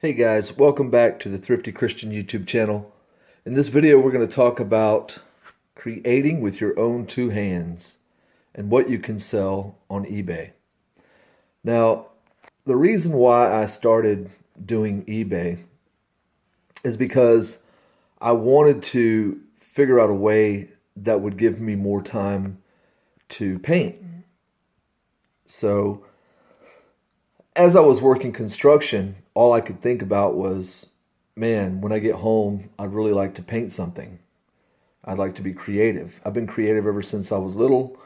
Hey guys, welcome back to the Thrifty Christian YouTube channel. In this video, we're going to talk about creating with your own two hands and what you can sell on eBay. Now, the reason why I started doing eBay is because I wanted to figure out a way that would give me more time to paint. So, as I was working construction, all I could think about was, man, when I get home, I'd really like to paint something. I'd like to be creative. I've been creative ever since I was little,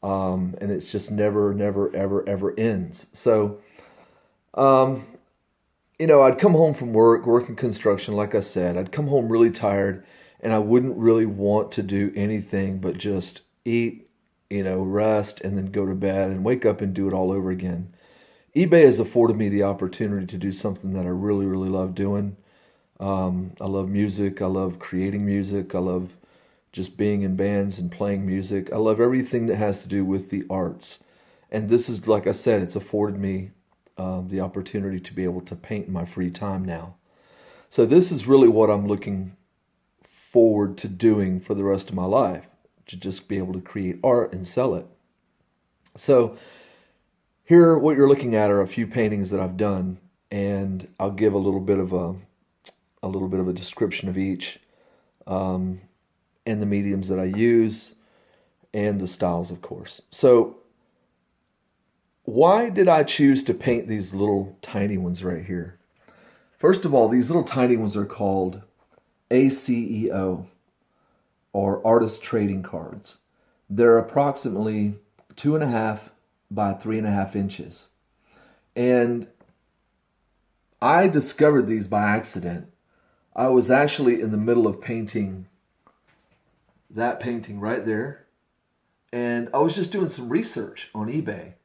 and it's just never, ever ends. So, I'd come home from working construction, like I said. I'd come home really tired, and I wouldn't really want to do anything but just eat, rest, and then go to bed and wake up and do it all over again. eBay has afforded me the opportunity to do something that I really, love doing. I love music. I love creating music. I love just being in bands and playing music. I love everything that has to do with the arts. And this is, like I said, it's afforded me the opportunity to be able to paint in my free time now. So this is really what I'm looking forward to doing for the rest of my life, to just be able to create art and sell it. So here, what you're looking at are a few paintings that I've done, and I'll give a little bit of a description of each, and the mediums that I use, and the styles, of course. So, why did I choose to paint these little tiny ones right here? First of all, these little tiny ones are called ACEO, or Artist Trading Cards. They're approximately 2.5 by 3.5 inches. And I discovered these by accident. I was actually in the middle of painting that painting right there. And I was just doing some research on eBay.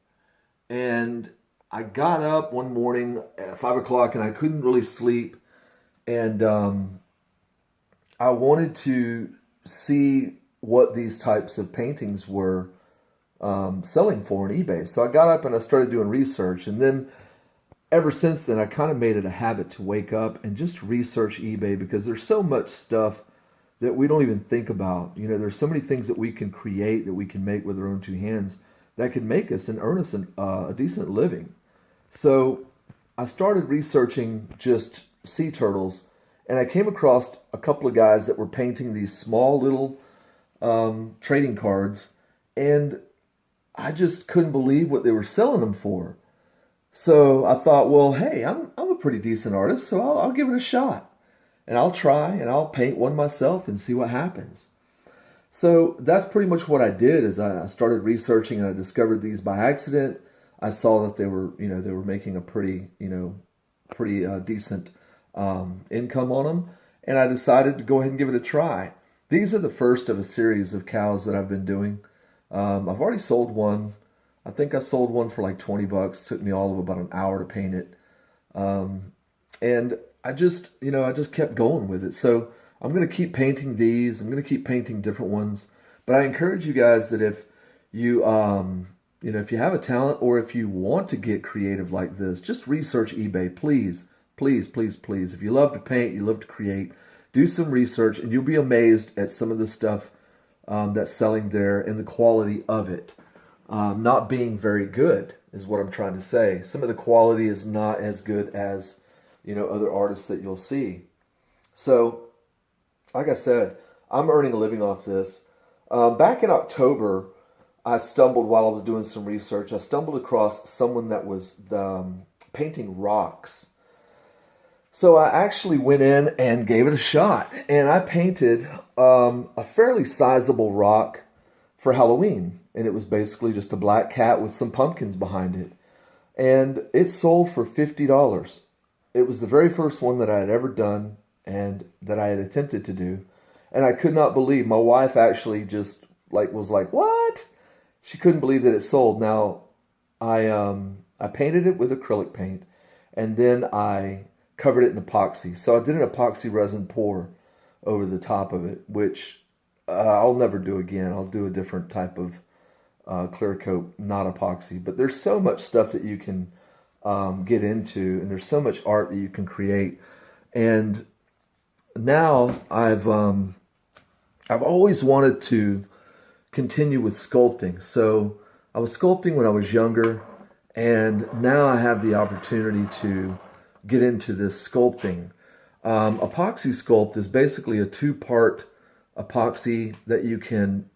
And I got up one morning at 5 o'clock and I couldn't really sleep. And I wanted to see what these types of paintings were selling for on eBay. So I got up and I started doing research, and then ever since then I kind of made it a habit to wake up and just research eBay, because there's so much stuff that we don't even think about. There's so many things that we can create, that we can make with our own two hands, that can make us and earn us a decent living. So I started researching just sea turtles, and I came across a couple of guys that were painting these small little trading cards, and I just couldn't believe what they were selling them for. So I thought, well, hey, I'm a pretty decent artist, so I'll give it a shot. And I'll try, and I'll paint one myself and see what happens. So that's pretty much what I did. Is I started researching, and I discovered these by accident. I saw that they were making a pretty decent income on them, and I decided to go ahead and give it a try. These are the first of a series of cows that I've been doing. I've already sold one. I think I sold one for like $20. Took me all of about an hour to paint it. And I just kept going with it. So I'm going to keep painting these. I'm going to keep painting different ones. But I encourage you guys that if you, if you have a talent, or if you want to get creative like this, just research eBay. Please, please, please, please. If you love to paint, you love to create, do some research, and you'll be amazed at some of the stuff that's selling there, and the quality of it not being very good is what I'm trying to say. Some of the quality is not as good as other artists that you'll see. So, like I said, I'm earning a living off this. Back in October, I stumbled, while I was doing some research, I stumbled across someone that was painting rocks. So I actually went in and gave it a shot, and I painted a fairly sizable rock for Halloween, and it was basically just a black cat with some pumpkins behind it, and it sold for $50. It was the very first one that I had ever done and that I had attempted to do, and I could not believe. My wife actually just was like, "What?" She couldn't believe that it sold. Now, I painted it with acrylic paint, and then I covered it in epoxy. So I did an epoxy resin pour over the top of it, which I'll never do again. I'll do a different type of clear coat, not epoxy. But there's so much stuff that you can get into, and there's so much art that you can create. And now I've always wanted to continue with sculpting. So I was sculpting when I was younger, and now I have the opportunity to get into this sculpting. Epoxy sculpt is basically a two-part epoxy that you can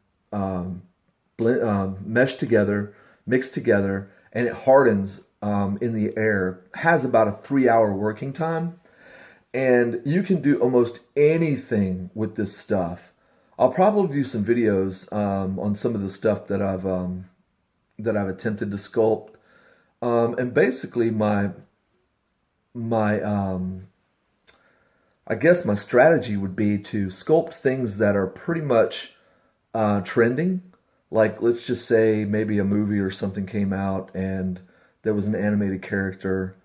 mesh together, mix together, and it hardens in the air. Has about a 3-hour working time, and you can do almost anything with this stuff. I'll probably do some videos on some of the stuff that I've attempted to sculpt, and basically my I guess my strategy would be to sculpt things that are pretty much trending. Like, let's just say maybe a movie or something came out and there was an animated character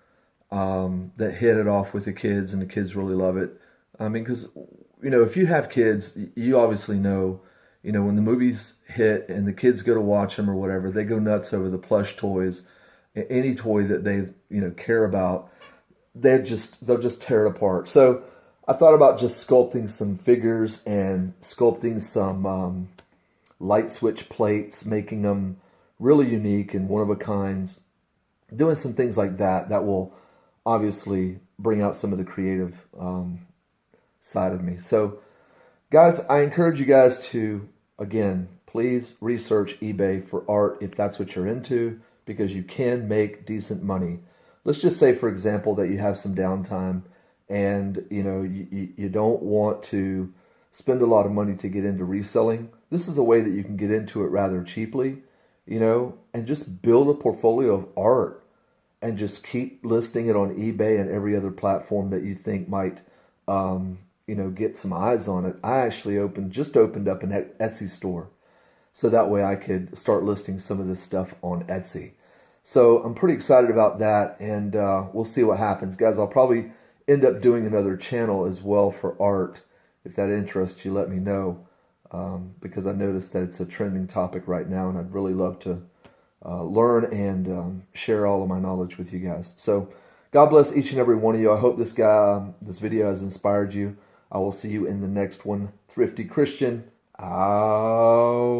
that hit it off with the kids and the kids really love it. I mean, because, if you have kids, you obviously know, when the movies hit and the kids go to watch them or whatever, they go nuts over the plush toys, any toy that they, care about. They'll just tear it apart. So I thought about just sculpting some figures and sculpting some light switch plates, making them really unique and one of a kinds, doing some things like that that will obviously bring out some of the creative side of me. So guys, I encourage you guys to, again, please research eBay for art if that's what you're into, because you can make decent money. Let's just say, for example, that you have some downtime and you don't want to spend a lot of money to get into reselling. This is a way that you can get into it rather cheaply, and just build a portfolio of art and just keep listing it on eBay and every other platform that you think might get some eyes on it. I actually just opened up an Etsy store, so that way I could start listing some of this stuff on Etsy. So I'm pretty excited about that, and we'll see what happens. Guys, I'll probably end up doing another channel as well for art. If that interests you, let me know, because I noticed that it's a trending topic right now, and I'd really love to learn and share all of my knowledge with you guys. So God bless each and every one of you. I hope this video has inspired you. I will see you in the next one. Thrifty Christian out.